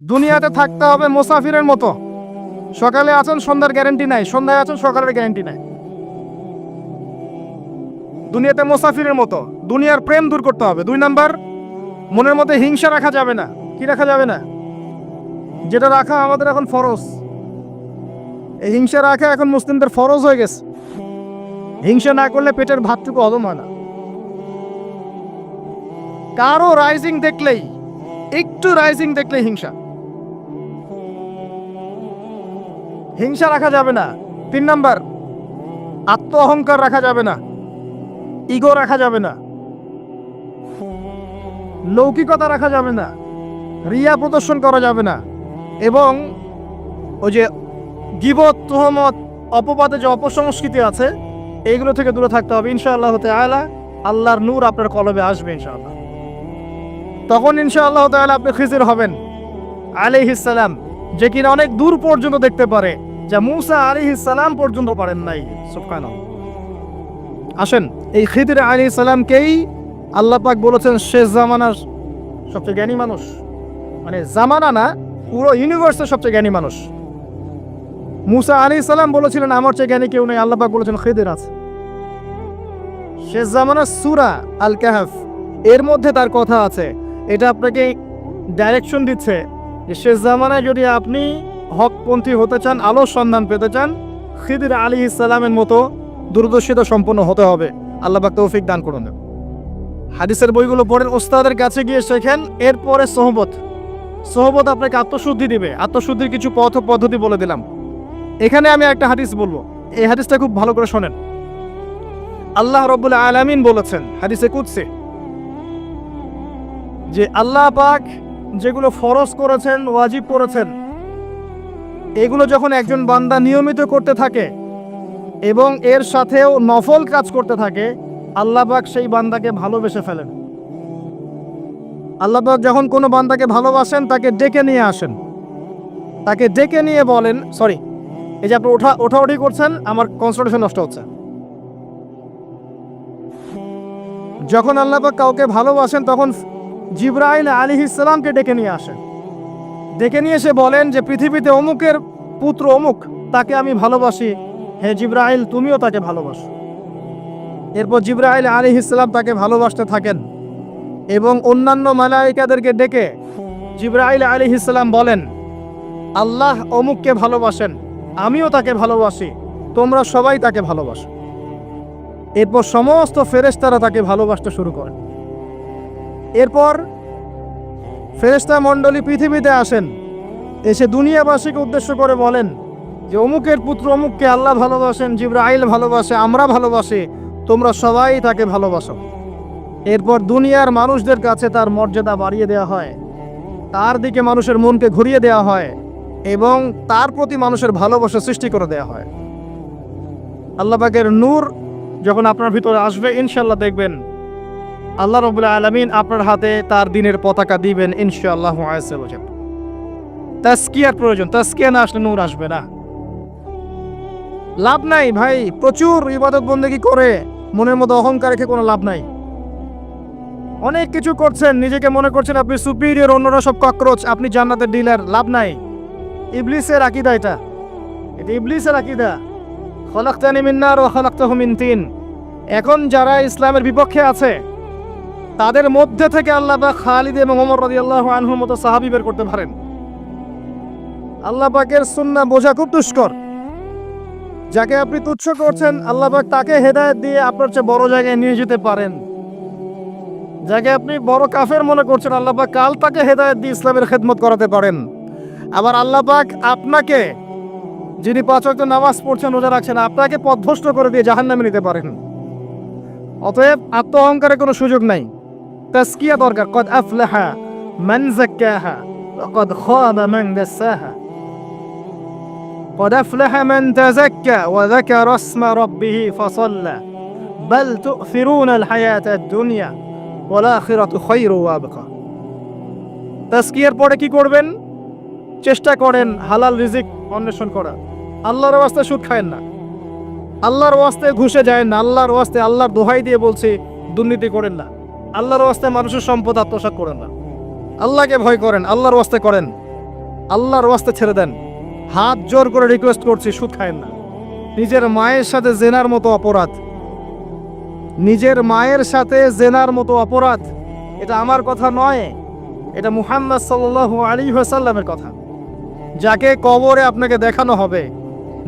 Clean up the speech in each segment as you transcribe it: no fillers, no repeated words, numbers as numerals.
দুনিয়াতে থাকতে হবে মুসাফিরের মতো। সকালে আছেন, সন্ধ্যার গ্যারান্টি নাই, সন্ধ্যায় আছেন, সকালের গ্যারান্টি নাই। দুনিয়াতে মুসাফিরের মতো। দুনিয়ার প্রেম দূর করতে হবে। 2 নাম্বার, মনের মধ্যে হিংসা রাখা যাবে না। কি রাখা যাবে না? যেটা রাখা আমাদের এখন ফরজ। এই হিংসা রাখা এখন মুসলিমদের ফরজ হয়ে গেছে। হিংসা না করলে পেটের ভাতটুকু হজম হয় না। কারো রাইজিং দেখলেই, একটু রাইজিং দেখলেই হিংসা। হিংসা রাখা যাবে না। 3 নাম্বার, আত্ম অহংকার রাখা যাবে না, ইগো রাখা যাবে না, লৌকিকতা রাখা যাবে না, রিয়া প্রদর্শন করা যাবে না, এবং ওই যে গীবত, তুহমত, অপবাদে যে অপসংস্কৃতি আছে এইগুলো থেকে দূরে থাকতে হবে। ইনশাআল্লাহ তাআলা আল্লাহর নূর আপনার কলবে আসবে ইনশাআল্লাহ। তখন ইনশাআল্লাহ তাআলা আপনি খিজির হবেন আলাইহিস সালাম, যে কিনা অনেক দূর পর্যন্ত দেখতে পারে, যা মূসা আলাইহিস সালাম পর্যন্ত পারেন নাই। সুবহানাল্লাহ। আসেন, এই খিদির আলাইহিস সালামকেই আল্লাহ পাক বলেছেন শেষ জামানার সবচেয়ে জ্ঞানী মানুষ। মানে জামানা না, পুরো ইউনিভার্সের সবচেয়ে জ্ঞানী মানুষ। মূসা আলাইহিস সালাম বলেছিলেন আমার চেয়ে জ্ঞানী কেউ নেই, আল্লাহ পাক বলেছেন খিদির আছে। শেষ জামানার সূরা আল কাহফ এর মধ্যে তার কথা আছে। এটা আপনাকে ডাইরেকশন দিচ্ছে যে শেষ জামানায় যদি আপনি হকপন্থী হতে চান, আলোর সন্ধান পেতে চান, খিদির আলাইহিস সালামের মতো দূরদর্শিতা সম্পন্ন হতে হবে। আল্লাহ পাক তৌফিক দান করুন। হাদিসের বইগুলো পড়েন, ওস্তাদের কাছে গিয়ে শেখেন। এরপরে সোহবত আপনাকে আত্মশুদ্ধি দিবে। আত্মশুদ্ধির কিছু পথ ও পদ্ধতি বলে দিলাম। এখানে আমি একটা হাদিস বলবো, এই হাদিসটা খুব ভালো করে শোনেন। আল্লাহ রাব্বুল আলামিন বলেছেন হাদিসে কুদসি যে আল্লাহ পাক যেগুলো ফরজ করেছেন, ওয়াজিব করেছেন, এগুলো যখন একজন বান্দা নিয়মিত করতে থাকে এবং এর সাথেও নফল কাজ করতে থাকে, আল্লাহ পাক সেই বান্দাকে ভালোবেসে ফেলেন। আল্লাহ পাক যখন কোনো বান্দাকে ভালোবাসেন তাকে ডেকে নিয়ে আসেন, তাকে ডেকে নিয়ে বলেন, সরি, এই যে আপনি ওঠাউঠি করছেন, আমার কনসেন্ট্রেশন নষ্ট হচ্ছে। যখন আল্লাহ পাক কাউকে ভালোবাসেন তখন জিবরাইল আলাইহিস সালামকে ডেকে নিয়ে আসেন। ডেকে নিয়ে এসে বলেন যে পৃথিবীতে অমুকের পুত্র অমুক, তাকে আমি ভালোবাসি, হে জিবরাইল তুমিও তাকে ভালোবাসো। এরপর জিবরাইল আলাইহিস সালাম তাকে ভালোবাসতে থাকেন এবং অন্যান্য মালায়েকাদেরকে ডেকে জিবরাইল আলাইহিস সালাম বলেন আল্লাহ অমুককে ভালোবাসেন, আমিও তাকে ভালোবাসি, তোমরা সবাই তাকে ভালোবাসো। এরপর সমস্ত ফেরেশতারা তাকে ভালোবাসতে শুরু করেন। এরপর ফেরেশতা মণ্ডলী পৃথিবীতে আসেন, এসে দুনিয়াবাসীকে উদ্দেশ্য করে বলেন যে অমুকের পুত্র অমুককে আল্লাহ ভালোবাসেন, জিবরাইল ভালোবাসে, আমরা ভালোবাসি, তোমরা সবাই তাকে ভালোবাসো। এরপর দুনিয়ার মানুষদের কাছে তার মর্যাদা বাড়িয়ে দেওয়া হয়, তার দিকে মানুষের মনকে ঘুরিয়ে দেওয়া হয় এবং তার প্রতি মানুষের ভালোবাসা সৃষ্টি করে দেওয়া হয়। আল্লাহ পাকের নূর যখন আপনার ভিতরে আসবে, ইনশাআল্লাহ দেখবেন আল্লাহ রাব্বুল আলামিন আপনার হাতে তার দ্বীনের পতাকা দিবেন ইনশাআল্লাহ আযza ওয়া জাল্লা। তাজকিয়ার প্রয়োজন, তাজকিয়া না আসলে নূর আসবে না। লাভ নাই ভাই, প্রচুর ইবাদত বন্দেগী করে মনের মধ্যে অহংকার রেখে কোনো লাভ নাই। অনেক কিছু করছেন, নিজেকে মনে করছেন আপনি সুপিরিয়র, অন্যরা সব ককরোচ, আপনি জান্নাতের ডিলার, লাভ নাই। ইবলিসের আকীদা এটা ইবলিসের আকীদা। খলাকতানি মিন নার ওয়া খলাকতাহু মিন তিন। এখন যারা ইসলামের বিপক্ষে আছে তাদের মধ্যে থেকে আল্লাহ পাক খালিদ এবং ওমর রাদিয়াল্লাহু আনহুর মতো সাহাবী বের করতে পারেন। আল্লাহ পাকের সুন্নাহ বোঝা খুব দুষ্কর। যাকে আপনি তুচ্ছ করছেন আল্লাহ পাক তাকে হেদায়েত দিয়ে আপনার চেয়ে বড় জায়গায় নিয়ে যেতে পারেন। যাকে আপনি বড় কাফের মনে করছেন আল্লাহ পাক কাল তাকে হেদায়েত দিয়ে ইসলামের খেদমত করাতে পারেন। আবার আল্লাহ পাক আপনাকে, যিনি 5 ওয়াক্ত নামাজ পড়ছেন, রোজা রাখছেন, আপনাকে পথভ্রষ্ট করে দিয়ে জাহান্নামে নিতে পারেন। অতএব আত্ম অহংকারে কোনো সুযোগ নাই। তাজকিয়া দরকার। কদ আফলাহা মান যাক্কাহা ওয়া কদ খাবা মান দাসাহা। কদ আফলাহা মান তাযাক্কা ওয়া যাকারা ইসমা রাব্বিহি ফাসাল্লা বাল তু'থিরুনাল হায়াতাদ দুনিয়া ওয়াল আখিরাতু খায়রুন ওয়া আবকা। তাজকিয়ার পরে কি করবেন? চেষ্টা করেন হালাল রিজিক অন্বেষণ করা। আল্লাহর ওয়াস্তে সুদ খায়েন না, আল্লাহর ওয়াস্তে ঘুষে যায় না, আল্লাহর ওয়াস্তে আল্লাহর দোহাই দিয়ে বলছি দুর্নীতি করেন না, আল্লাহর ওয়াস্তে মানুষের সম্পদ আত্মসাৎ করেন না। আল্লাহকে ভয় করেন, আল্লাহর ওয়াস্তে করেন। আল্লাহর ওয়াস্তে ছেড়ে দেন। হাত জোর করে রিকোয়েস্ট করছি, সুদ খায়েন না। নিজের মায়ের সাথে জেনার মতো অপরাধ, নিজের মায়ের সাথে জেনার মতো অপরাধ। এটা আমার কথা নয়, এটা মুহাম্মদ সাল্লাল্লাহু আলাইহি ওয়াসাল্লামের কথা, যাকে কবরে আপনাকে দেখানো হবে,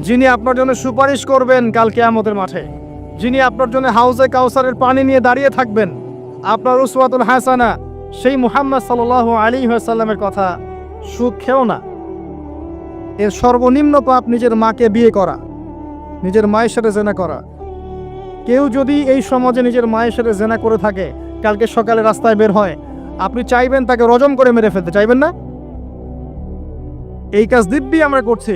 যিনি আপনার জন্য সুপারিশ করবেন কাল কিয়ামতের মাঠে, যিনি আপনার জন্য হাউজে কাউসারের পানি নিয়ে দাঁড়িয়ে থাকবেন, আপনার উসওয়াতুল হাসানা, সেই মুহাম্মদ সাল্লাল্লাহু আলাইহি ওয়াসাল্লামের কথা। সুদ খেও না। এর সর্বনিম্ন পাপ নিজের মাকে বিয়ে করা, নিজের মায়ের সাথে জেনা করা। কেউ যদি এই সমাজে নিজের মায়ের সাথে জেনা করে থাকে, কালকে সকালে রাস্তায় বের হয়, আপনি চাইবেন তাকে রজম করে মেরে ফেলতে, চাইবেন না? এই কাজ দিব্যি আমরা করছি।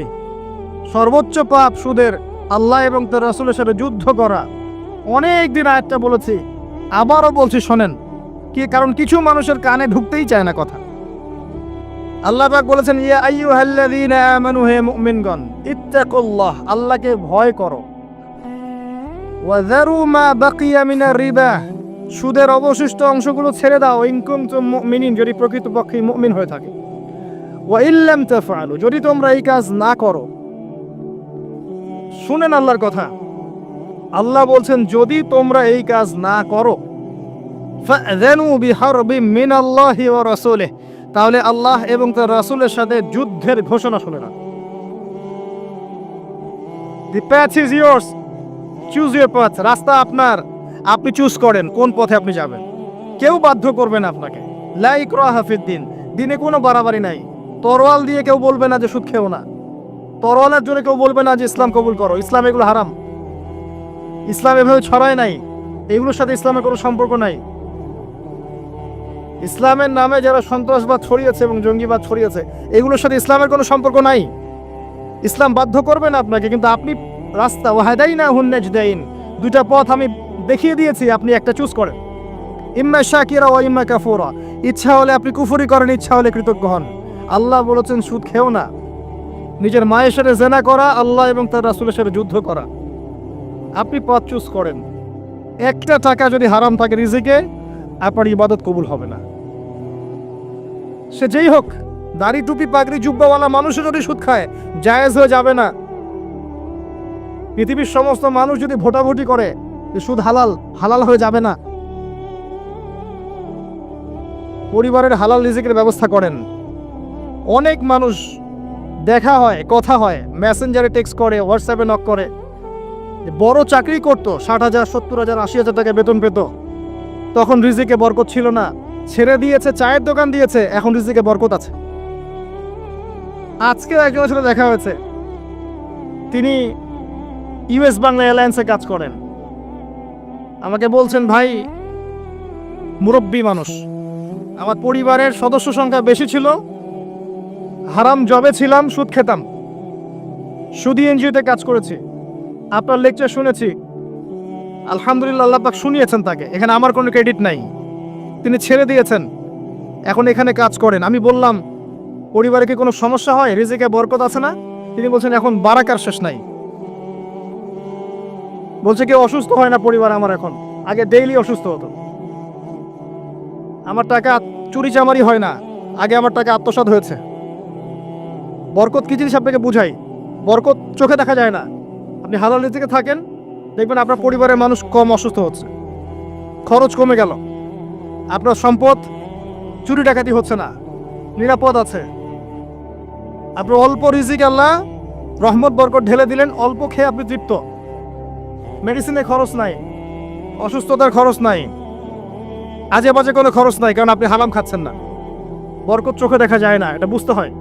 সর্বোচ্চ পাপ সুদের, আল্লাহ এবং তার রাসূলের সাথে যুদ্ধ করা। অনেক দিন আয়াতটা বলেছি, আবারও বলছি, শোনেন কি, কারণ কিছু মানুষের কানে ঢুকতেই চায় না কথা। আল্লাহ পাক বলেছেন, ইয়া আইয়ুহাল্লাযীনা আমানু, হে মুমিনগণ, ইত্তাকুল্লাহ, আল্লাহকে ভয় করো। ওয়া যারু মা বাকিয়া মিনার রিবা, সুদের অবশিষ্ট অংশগুলো ছেড়ে দাও। ইন কুনতুম মুমিনিন, যদি প্রকৃতপক্ষে মুমিন হয়ে থাকে। ওয়া ইল্লাম তাফআলু, যদি তোমরা এই কাজ না করো। শুনেন আল্লাহর কথা, আল্লাহ বলছেন যদি তোমরা এই কাজ না করো, ফাযানু বিহারবিম মিনাল্লাহি ওয়া রাসূলিহি, তাহলে আল্লাহ এবং তার রাসূলের সাথে যুদ্ধের ঘোষণা শুনে না। The path is yours, choose your path, রাস্তা আপনার, আপনি চুজ করেন কোন পথে আপনি যাবেন। কেউ বাধ্য করবে না আপনাকে। লা ইকরাহা ফিদ্দিন, দিনে কোনো বাড়াবাড়ি নাই। তরোয়াল দিয়ে কেউ বলবে না যে সুদ খেও না, তরোয়ালের জন্য কেউ বলবে না যে ইসলাম কবুল করো, ইসলাম এগুলো হারাম। ইসলাম এভাবে ছড়ায় নাই, এগুলোর সাথে ইসলামের কোনো সম্পর্ক নাই। ইসলামের নামে যারা সন্ত্রাসবাদ ছড়িয়েছে এবং জঙ্গিবাদ ছড়িয়েছে, এগুলোর সাথে ইসলামের কোনো সম্পর্ক নাই। ইসলাম বাধ্য করবে না আপনাকে, কিন্তু আপনি রাস্তা, ওয়াহাদাইনাহুন নাজদাইন, দুইটা পথ আমি দেখিয়ে দিয়েছি, আপনি একটা চুজ করেন। ইম্মা শাকিরা ওয়া ইম্মা কাফুরা, ইচ্ছা হলে আপনি কুফরি করেন, ইচ্ছা হলে কৃতজ্ঞ হন। আল্লাহ বলেছেন সুদ খেও না। নিজের মায়ের সাথে জেনা করা, আল্লাহ এবং তার রাসূলের সাথে যুদ্ধ করা, আপনি পথ চুজ করেন। একটা টাকা যদি হারাম থাকে রিজিকে, আপনার ইবাদত কবুল হবে না। সে যেই হোক, দাড়ি টুপি পাগড়ি জুব্বাওয়ালা মানুষও যদি সুদ খায়, জায়েজ হয়ে যাবে না। পৃথিবীর সমস্ত মানুষ যদি ভোটাভুটি করে যে সুদ হালাল, হালাল হয়ে যাবে না। পরিবারের হালাল রিজিকের ব্যবস্থা করেন। অনেক মানুষ দেখা হয়, কথা হয়, মেসেঞ্জারে টেক্সট করে, হোয়াটসঅ্যাপে নক করে, বড় চাকরি করতো, 60,000 70,000 80,000 টাকা বেতন পেত, তখন রিজিকে বরকত ছিল না, ছেড়ে দিয়েছে, চায়ের দোকান দিয়েছে, এখন রিজিকে বরকত আছে। আজকে একজনের সাথে দেখা হয়েছে, তিনি ইউএস বাংলা এয়ারলাইন্সে কাজ করেন। আমাকে বলছেন, ভাই, মুরব্বী মানুষ, আমার পরিবারের সদস্য সংখ্যা বেশি ছিল, হারাম জবে ছিলাম, সুদ খেতাম, সুদি এনজিওতে কাজ করেছি, আপনার লেকচার শুনেছি, আলহামদুলিল্লাহ, আল্লাহ পাক শুনিয়েছেন তাকে, এখানে আমার কোনো ক্রেডিট নাই, তিনি ছেড়ে দিয়েছেন, এখন এখানে কাজ করেন। আমি বললাম, পরিবারে কি কোনো সমস্যা হয়, রিজিকে বরকত আছে না? তিনি বলছেন, এখন বারাকার শেষ নাই। বলছে কেউ অসুস্থ হয় না পরিবার আমার এখন, আগে ডেইলি অসুস্থ হতো। আমার টাকা চুরি চামারি হয় না, আগে আমার টাকা আত্মসাৎ হয়েছে। বরকত কি জিনিস আপনাকে বুঝাই, বরকত চোখে দেখা যায় না। আপনি হালাল রিজিকে থাকেন, দেখবেন আপনার পরিবারের মানুষ কম অসুস্থ হচ্ছে, খরচ কমে গেল, আপনার সম্পদ চুরি ডাকাতি হচ্ছে না, নিরাপদ আছে। আপনার অল্প রিজিক আল্লাহ রহমত বরকত ঢেলে দিলেন, অল্প খেয়ে আপনি তৃপ্ত, মেডিসিনের খরচ নাই, অসুস্থতার খরচ নাই, আজে বাজে কোনো খরচ নাই, কারণ আপনি হারাম খাচ্ছেন না। বরকত চোখে দেখা যায় না, এটা বুঝতে হয়।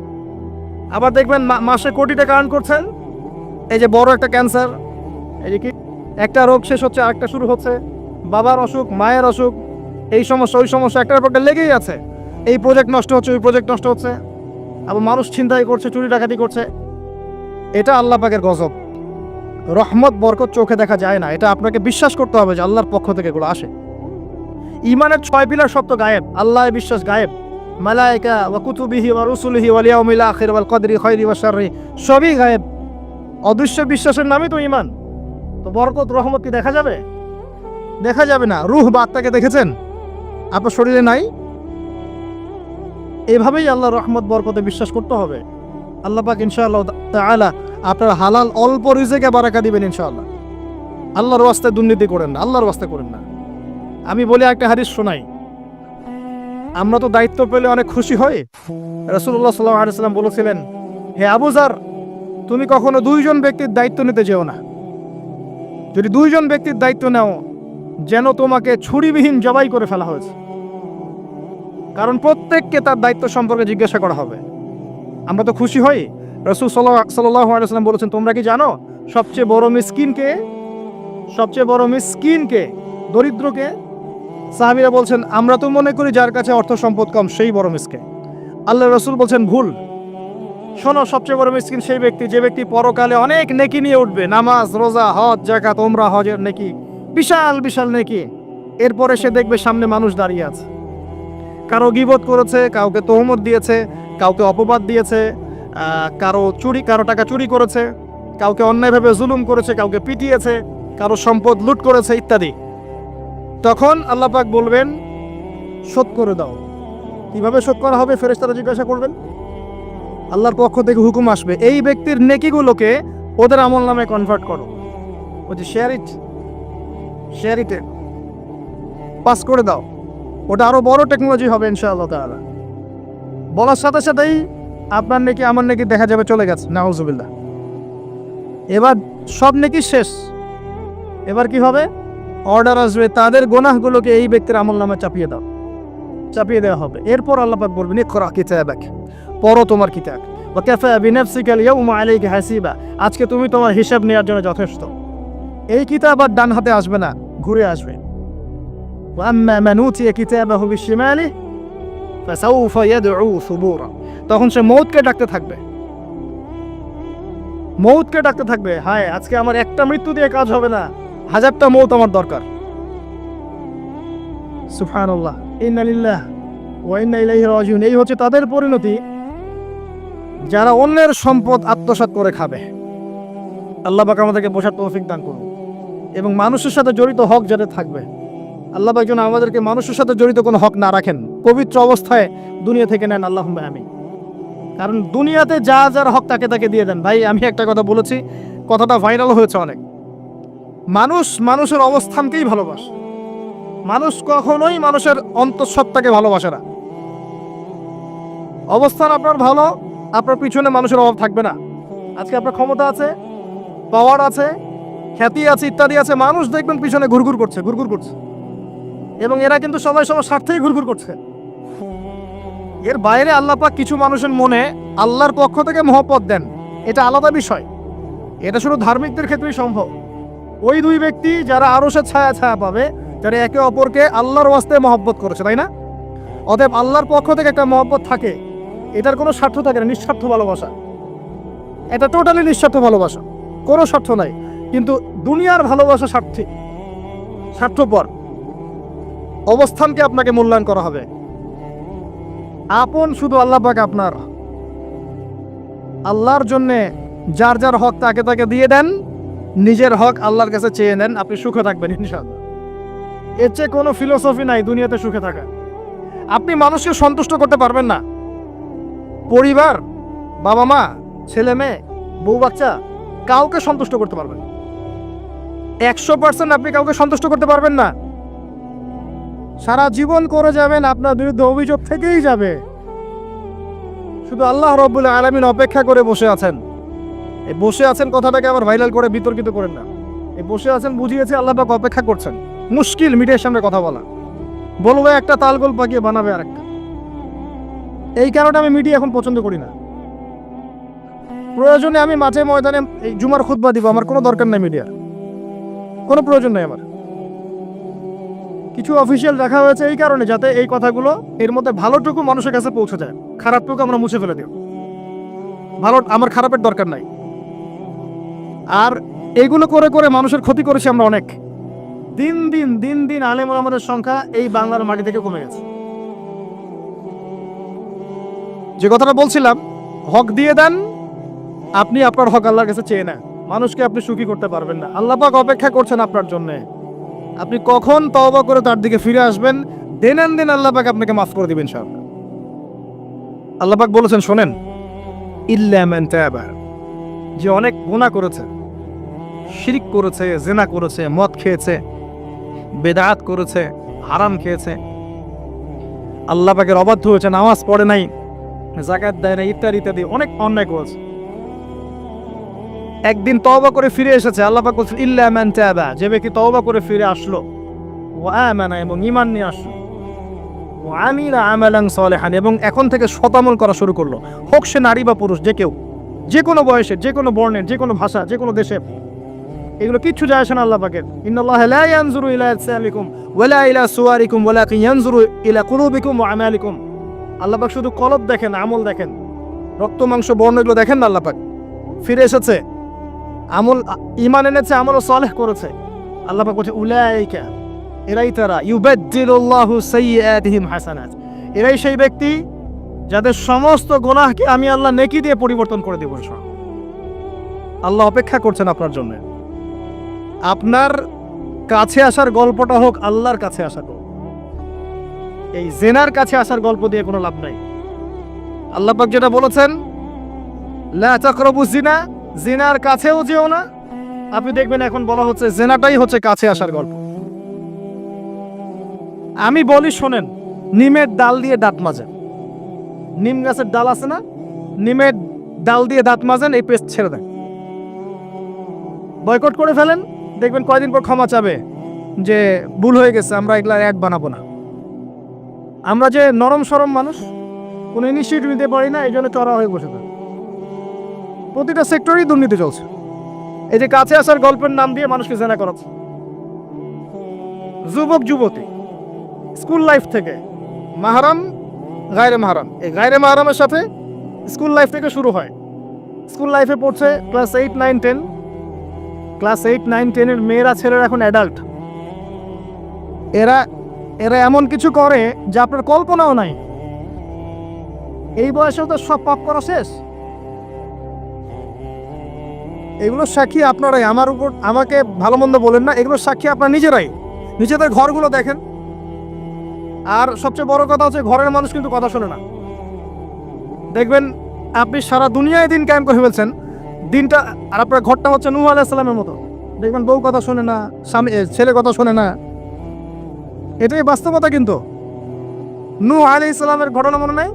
আবার দেখবেন মাসে কোটি টাকা আর্ন করছেন, এই যে বড় একটা ক্যান্সার, এই যে কি একটা রোগ শেষ হচ্ছে আরেকটা শুরু হচ্ছে, বাবার অসুখ, মায়ের অসুখ, এই সমস্যা ওই সমস্যা, একটার পর একটা লেগেই আছে। এই প্রজেক্ট নষ্ট হচ্ছে, ওই প্রজেক্ট নষ্ট হচ্ছে, আবার মানুষ ছিনতাই করছে, চুরি ডাকাতি করছে। এটা আল্লাহ পাকের গজব। রহমত বরকত চোখে দেখা যায় না, এটা আপনাকে বিশ্বাস করতে হবে যে আল্লাহর পক্ষ থেকে এগুলো আসে। ইমানের 6 পিলার সব তো গায়েব, আল্লাহ বিশ্বাস গায়েব, মালায়েকা ওয়া কুতুবিহি ওয়া রুসুলিহি ওয়াল ইয়াউমিল আখির ওয়াল কদরি খাইরি ওয়া শাররি, সবই গায়েব। অদৃশ্য বিশ্বাসের নামই তো ঈমান। তো বরকত রহমত কি দেখা যাবে? দেখা যাবে না। রূহ বা আত্মাকে দেখেছেন? আপনার শরীরে নাই। এভাবেই আল্লাহর রহমত বরকতে বিশ্বাস করতে হবে। আল্লাহ পাক ইনশাআল্লাহ তাআলা আপনার হালাল অল্প রিজিকে বারাকা দিবেন ইনশাআল্লাহ। আল্লাহর ওয়াস্তে দুর্নীতি করেন না, আল্লাহর ওয়াস্তে করেন না। আমি বলি একটা হাদিস শোনাই, আমরা তো দায়িত্ব পেলে অনেক খুশি হই। রাসূলুল্লাহ সাল্লাল্লাহু আলাইহি ওয়াসাল্লাম বলেছিলেন, হে আবু যার, তুমি কখনো দুইজন ব্যক্তির দায়িত্ব নিতে যেও না। যদি দুইজন ব্যক্তির দায়িত্ব নাও, যেন তোমাকে ছুরিবিহীন জবাই করে ফেলা হয়েছে, কারণ প্রত্যেককে তার দায়িত্ব সম্পর্কে জিজ্ঞাসা করা হবে। আমরা তো খুশি হই। রাসূল সাল্লাল্লাহু আলাইহি ওয়াসাল্লাম বলেছেন, তোমরা কি জানো সবচেয়ে বড় মিসকিন কে? সবচেয়ে বড় মিসকিন কে? দরিদ্রকে? সাহাবীরা বলছেন, আমরা তো মনে করি যার কাছে অর্থ সম্পদ কম সেই বড় মিসকিন। আল্লাহ রাসূল বলছেন, ভুল। শোনো, সবচেয়ে বড় মিসকিন সেই ব্যক্তি যে ব্যক্তি পরকালে অনেক নেকি নিয়ে উঠবে, নামাজ, রোজা, হজ, যাকাত, উমরা, হজের নেকি, বিশাল বিশাল নেকি। এরপরে সে দেখবে সামনে মানুষ দাঁড়িয়ে আছে, কারো গীবত করেছে, কাউকে তহমত দিয়েছে, কাউকে অপবাদ দিয়েছে, কারো টাকা চুরি করেছে, কাউকে অন্যায়ভাবে জুলুম করেছে, কাউকে পিটিয়েছে, কারো সম্পদ লুট করেছে ইত্যাদি। তখন আল্লাহ পাক বলবেন, শোধ করে দাও। কিভাবে শোধ করা হবে? ফেরেশতারা জিজ্ঞাসা করবেন। আল্লাহর পক্ষ থেকে হুকুম আসবে, এই ব্যক্তির নেকিগুলোকে ওদের আমল নামে কনভার্ট করো। বলছি শেয়ার ইটে পাস করে দাও। ওটা আরো বড় টেকনোলজি হবে ইনশাআল্লাহ তাআলা। বলার সাথে সাথেই আপনার নেকি আমার নেকি দেখা যাবে চলে গেছে, নাউজুবিল্লাহ। এবার সব নেকি শেষ। এবার কি হবে? অর্ডার আসবে, তাদের গুনাহগুলোকে এই ব্যক্তির আমল নামে চাপিয়ে দেওয়া হবে। এরপর আল্লাহ পাক বলবেন, ইকরা কিতাবাক, পড়ো তোমার কিতাব। ওয়া কাফা বিনাফসিকা আল-ইয়াওমা আলাইকা হাসিবা, আজকে তুমি তোমার হিসাব নেওয়ার জন্য যথেষ্ট। এই কিতাব আর ডান হাতে আসবে না, ঘুরে আসবে। ওয়া আম্মা মান উতিয়া কিতাবাহু বিশিমালিহি ফাসাউফা ইয়াদউ সুবুরা, তখন সে মৌতকে ডাকতে থাকবে, হায় আজকে আমার একটা মৃত্যু দিয়ে কাজ হবে না, 1000টা মৌত আমার দরকার। সুবহানাল্লাহ, ইন্না লিল্লাহি ওয়া ইন্না ইলাইহি রাজিউন। এই হচ্ছে তাদের পরিণতি যারা অন্যের সম্পদ আত্মসাৎ করে খাবে। আল্লাহ পাক আমাদেরকে বোঝার তৌফিক দান করুন, এবং মানুষের সাথে জড়িত হক যাদের থাকবে, আল্লাহ পাক যেন আমাদেরকে মানুষের সাথে জড়িত কোনো হক না রাখেন, পবিত্র অবস্থায় দুনিয়া থেকে নেন, আল্লাহুম্মা আমিন। কারণ দুনিয়াতে যা যার হক তাকে দিয়ে দেন। ভাই, আমি একটা কথা বলেছি, কথাটা ভাইরাল হয়েছে অনেক। মানুষের অবস্থানকেই ভালোবাসে, মানুষ কখনোই মানুষের অন্তঃসত্ত্বাকে ভালোবাসে না। অবস্থান আপনার ভালো, আপনার পিছনে মানুষের অভাব থাকবে না। আজকে আপনার ক্ষমতা আছে, পাওয়ার আছে, খ্যাতি আছে, ইত্যাদি আছে, মানুষ দেখবেন পিছনে ঘুরঘুর করছে, এবং এরা কিন্তু সবাই সবার স্বার্থেই ঘুরঘুর করছে। এর বাইরে আল্লাহ পাক কিছু মানুষের মনে আল্লাহর পক্ষ থেকে মহব্বত দেন, এটা আলাদা বিষয়। এটা শুধু ধার্মিকদের ক্ষেত্রেই সম্ভব। ওই দুই ব্যক্তি যারা আরশের ছায়া পাবে, যারা একে অপরকে আল্লাহর ওয়াস্তে মহব্বত করেছে, তাই না? অতএব আল্লাহর পক্ষ থেকে একটা মহব্বত থাকে, এটার কোনো স্বার্থ থাকে না, নিঃস্বার্থ ভালোবাসা। এটা টোটালি নিঃস্বার্থ ভালোবাসা, কোনো স্বার্থ নাই। কিন্তু দুনিয়ার ভালোবাসা স্বার্থপর। অবস্থানকে আপনাকে মূল্যায়ন করা হবে। আপন শুধু আল্লাহ পাক আপনার। আল্লাহর জন্যে যার যার হক তাকে দিয়ে দেন, নিজের হক আল্লাহর কাছে চেয়ে নেন, আপনি সুখে থাকবেন ইনশাআল্লাহ। এর চেয়ে কোনো ফিলোসফি নাই দুনিয়াতে সুখে থাকা। আপনি মানুষকে সন্তুষ্ট করতে পারবেন না, পরিবার, বাবা মা, ছেলে মেয়ে, বউ বাচ্চা, কাউকে সন্তুষ্ট করতে পারবেন না। 100% আপনি কাউকে সন্তুষ্ট করতে পারবেন না। সারা জীবন করে যাবেন, আপনার বিরুদ্ধে অভিযোগ থেকেই যাবে। শুধু আল্লাহ রাব্বুল আলামিন অপেক্ষা করে বসে আছেন। এই বসে আছেন কথাটাকে আবার ভাইরাল করে বিতর্কিত করেন না। এই বসে আছেন বুঝিয়েছে আল্লাহ পাক অপেক্ষা করছেন। মুশকিল মিডিয়ার সামনে কথা বলা, বলবে একটা তালগোল পাকিয়ে বানাবে আরেকটা। এই কারণে আমি মিডিয়া এখন পছন্দ করি না। প্রয়োজনে আমি মাঠে ময়দানে এই জুমার খুতবা দিব, আমার কোনো দরকার নাই মিডিয়ার, কোনো প্রয়োজন নেই আমার। কিছু অফিসিয়াল রাখা হয়েছে এই কারণে, যাতে এই কথাগুলো এর মধ্যে ভালোটুকু মানুষের কাছে পৌঁছে যায়, খারাপটুকু আমরা মুছে ফেলে দিও। আমার খারাপের দরকার নাই। আর এইগুলো করে করে মানুষের ক্ষতি করেছি আমরা অনেক। দিন দিন আলেম ওলামাদের সংখ্যা এই বাংলার মাটি থেকে কমে গেছে। যে কথাটা বলছিলাম, হক দিয়ে দেন, আপনি আপনার হক আল্লাহর কাছে চেয়ে নেন। মানুষকে আপনি সুখী করতে পারবেন না। আল্লাহ পাক অপেক্ষা করছেন আপনার জন্য। আপনি কখন তওবা করে তার দিকে ফিরে আসবেন, দিন আল্লাহ পাক আপনাকে মাফ করে দিবেন ইনশাআল্লাহ। আল্লাহ পাক বলেছেন, শোনেন, ইল্লা মান তাবা, যে অনেক গুনাহ করেছে, শিরক করেছে, জিনা করেছে, মদ খেয়েছে, বেদাত করেছে, হারাম খেয়েছে, আল্লাহ পাকের অবাধ্য হয়েছে, নামাজ পড়ে নাই, যাকাত দেয় না, ইত্যাদি ইত্যাদি অনেক অন্যায় করেছে। একদিন তওবা করে ফিরে এসেছে, আল্লাহ পাক বলছেন ইল্লা মান তাবা, যে ব্যক্তি তওবা করে ফিরে আসলো, ওয়া আমানা, এবং ঈমান নিয়ে আসলো, ওয়া আমিলা আমালান সালিহান, এবং এখন থেকে সৎ আমল করা শুরু করলো, হোক সে নারী বা পুরুষ, যে কেউ, যে কোনো বয়সের, যে কোনো বর্ণের, যে কোনো ভাষা, যে কোনো দেশের, এগুলো কিচ্ছু যায় আসে না আল্লাহ পাকের। ইন্নাল্লাহা লা ইয়ানজুরু ইলা আজসামিকুম ওয়ালা ইলা সুওয়ারিকুম ওয়ালাকিন ইয়ানজুরু ইলা কুলুবিকুম ওয়া আমালিকুম। আল্লাহ পাক শুধু কলব দেখেন, আমল দেখেন, রক্ত মাংস বর্ণ এগুলো দেখেন না। আল্লাহ পাক ফিরে এসেছে, আমল ঈমান এনেছে, আমল সালেহ করেছে। আল্লাহ পাক বলছে উলাইকা, এরাই তারা, ইউবাদদিলুল্লাহু সাইয়্যাতিহিম হাসানাত, এরাই সেই ব্যক্তি যাদের সমস্ত গুনাহকে আমি আল্লাহ নেকি দিয়ে পরিবর্তন করে দেব। আল্লাহ অপেক্ষা করছেন আপনার জন্য। আপনার কাছে আসার গল্পটা হোক আল্লাহর কাছে আসার গল্প, এই জেনার কাছে আসার গল্প দিয়ে কোনো লাভ নাই। আল্লাহ পাক যেটা বলেছেন লা তাকরাবু জিনা, জিনার কাছেও যেও না, আপনি দেখবেন এখন বলা হচ্ছে জেনাটাই হচ্ছে কাছে আসার গল্প। আমি বলি শোনেন, নিমের ডাল দিয়ে দাঁত মাজেন, নিম গাছের ডাল আছে না, নিমের ডাল দিয়ে দাঁত মাজেন, এই পেস্ট ছেড়ে দেন, বয়কট করে ফেলেন, দেখবেন কয়দিন পর ক্ষমা চাবে যে ভুল হয়ে গেছে, আমরা এগুলা অ্যাড বানাবো না। আমরা যে নরম সরম মানুষ, কোনো ইনিশিয়েটিভ নিতে পারি না, এই জন্য চড়া হয়ে বসে থাকে। প্রতিটা সেক্টরেই দুর্নীতি চলছে। এই যে কাছে আসার গল্পের নাম দিয়ে মানুষকে জেনা করাচ্ছে। যুবক যুবতী স্কুল লাইফ থেকে মাহরাম, গায়রে মাহরাম, এই গায়রে মাহরামের সাথে স্কুল লাইফ থেকে শুরু হয়। স্কুল লাইফে পড়ছে ক্লাস 8, 9, 10, ক্লাস 8, 9, 10-এর মেয়েরা, ছেলেরা এখন অ্যাডাল্ট। এরা এরা এমন কিছু করে যা আপনার কল্পনাও নাই। এই বয়সেও তো সব পাপ করা শেষ। এগুলো সাক্ষী আপনারাই, আমার উপর আমাকে ভালো মন্দ বলেন না, এগুলো সাক্ষী আপনার নিজেরাই। নিজেদের ঘরগুলো দেখেন। আর সবচেয়ে বড় কথা হচ্ছে ঘরের মানুষ কিন্তু কথা শোনে না। দেখবেন আপনি সারা দুনিয়ায় দিন কায়েম করে ফেলছেন, দিনটা, আর আপনার ঘরটা হচ্ছে নূহ আলাইহিস সালামের মতো। দেখবেন বউ কথা শোনে না, স্বামী ছেলে কথা শোনে না। এটাই বাস্তবতা। কিন্তু নূহ আলাইহিস সালামের ঘটনা মনে নাই?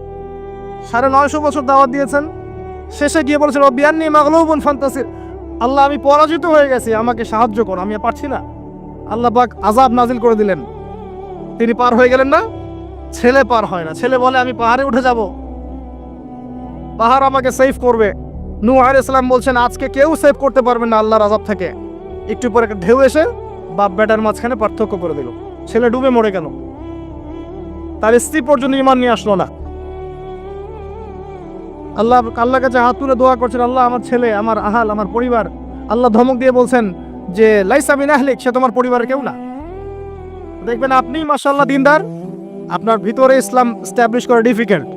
950 বছর দাওয়াত দিয়েছেন, শেষে গিয়ে বলেছেন রব্বি আন্নী মাগলুবুন ফান্তাসির, আল্লাহ আমি পরাজিত হয়ে গেছি, আমাকে সাহায্য করো, আমি পারছি না। আল্লাহ পাক আযাব নাজিল করে দিলেন, তিনি পার হয়ে গেলেন না। ছেলে পার হয় না, ছেলে বলে আমি পাহাড়ে উঠে যাব, পাহাড় আমাকে সেভ করবে। নূহ আলাইহিস সালাম বলছেন আজকে কেউ সেভ করতে পারবে না আল্লাহর আযাব থেকে। একটু পরে একটা ঢেউ এসে বাপ বেটার মাঝখানে পার্থক্য করে দিল, ছেলে ডুবে মরে গেল। তার স্ত্রী পর্যন্ত ঈমান নিয়ে আসলো না। আল্লাহর কাছে হাত তুলে দোয়া করছেন, আল্লাহ আমার ছেলে, আমার আহাল, আমার পরিবার। আল্লাহ ধমক দিয়ে বলছেন যে লাইসা মিন আহলিক, সে তোমার পরিবারের কেউ না। দেখবেন আপনি মাশাআল্লাহ দিনদার, আপনার ভিতরে ইসলাম এস্টাবলিশ করা ডিফিকাল্ট।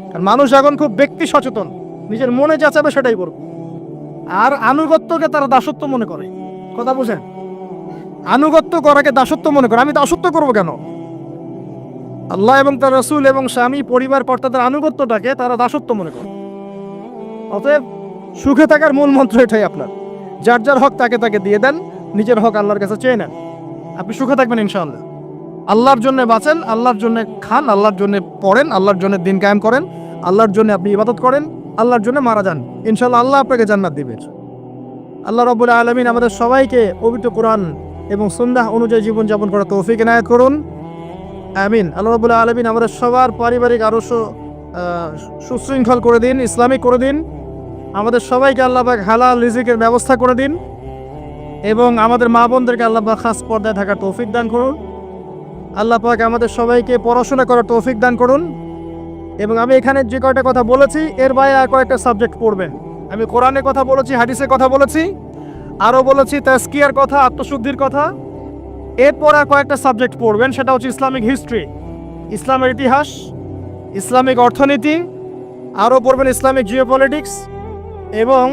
কারণ মানুষ এখন খুব ব্যক্তি সচেতন, নিজের মনে যা চাবে সেটাই করবে। আর আনুগত্যকে তারা দাসত্ব মনে করে। কথা বুঝেন? আনুগত্য করাকে দাসত্ব মনে করে। আমি দাসত্ব করবো কেন? আল্লাহ এবং তার রাসূল এবং স্বামী, পরিবার, কর্তাদের আনুগত্যটাকে তারা দাসত্ব মনে করে। অতএব সুখে থাকার মূল মন্ত্র এটাই আপনার, যার যার হক তাকে তাকে দিয়ে দেন, নিজের হক আল্লাহর কাছে চেয়ে নেন, আপনি সুখে থাকবেন ইনশাআল্লাহ। আল্লাহর জন্য বাঁচেন, আল্লাহর জন্য খান, আল্লাহর জন্য পড়েন, আল্লাহর জন্য দিন কায়েম করেন, আল্লাহর জন্য আপনি ইবাদত করেন, আল্লাহর জন্য মারা যান, ইনশাআল্লাহ আল্লাহ আপনাকে জান্নাত দিবেন। আল্লাহ রাব্বুল আলামিন আমাদের সবাইকে পবিত্র কোরআন এবং সুন্নাহ অনুযায়ী জীবনযাপন করার তৌফিক এনায়েত করুন, আমিন। আল্লাহ রাব্বুল আলামিন আমাদের সবার পারিবারিক আরো সুশৃঙ্খল করে দিন, ইসলামিক করে দিন। আমাদের সবাইকে আল্লাহ পাক হালাল রিজিকের ব্যবস্থা করে দিন, এবং আমাদের মা বোনদেরকে আল্লাহ পাক খাস পর্দায় থাকার তৌফিক দান করুন। আল্লাহ পাক আমাদের সবাইকে পড়াশোনা করার তৌফিক দান করুন। এবং আমি এখানে যে কয়টা কথা বলেছি এর বাইরে আর কয়েকটা সাবজেক্ট পড়বেন। আমি কোরআনের কথা বলেছি, হাদিসের কথা বলেছি, আরও বলেছি তাজকিয়ার কথা, আত্মশুদ্ধির কথা। এরপর আর কয়েকটা সাবজেক্ট পড়বেন, সেটা হচ্ছে ইসলামিক হিস্ট্রি, ইসলামের ইতিহাস, ইসলামিক অর্থনীতি, আরও পড়বেন ইসলামিক জিওপলিটিক্স। এবং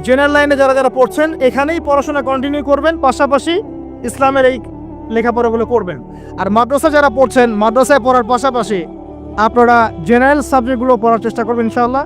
জেনারেল লাইনে যারা যারা পড়ছেন এখানেই পড়াশোনা কন্টিনিউ করবেন, পাশাপাশি ইসলামের এই লেখাপড়াগুলো করবেন। আর মাদ্রাসা যারা পড়ছেন, মাদ্রাসায় পড়ার পাশাপাশি আপনারা জেনারেল সাবজেক্টগুলো পড়ার চেষ্টা করবেন ইনশাআল্লাহ।